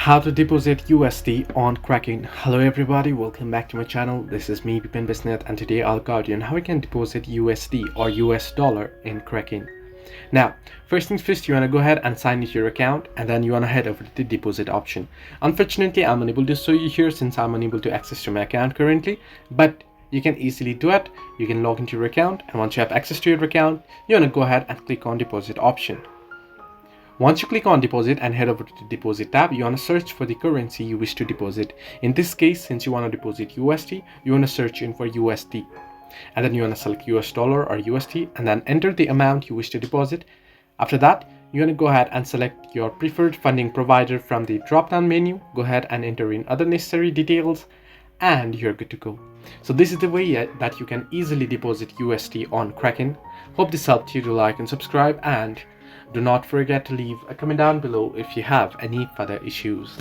How to deposit USD on Kraken. Hello everybody, welcome back to my channel. This is me Bipin Bisnet, and today I'll guide you on how you can deposit USD or US dollar in Kraken. Now, first things first, you want to go ahead and sign into your account, and then you want to head over to the deposit option. Unfortunately, I'm unable to show you here since I'm unable to access to my account currently, but you can easily do it. You can log into your account, and once you have access to your account, you want to go ahead and click on deposit option. Once you click on deposit and head over to the deposit tab, you want to search for the currency you wish to deposit. In this case, since you want to deposit USD, you want to search in for USD. And then you want to select US dollar or USD and then enter the amount you wish to deposit. After that, you want to go ahead and select your preferred funding provider from the drop-down menu. Go ahead and enter in other necessary details and you're good to go. So this is the way that you can easily deposit USD on Kraken. Hope this helped you to like and subscribe, and do not forget to leave a comment down below if you have any further issues.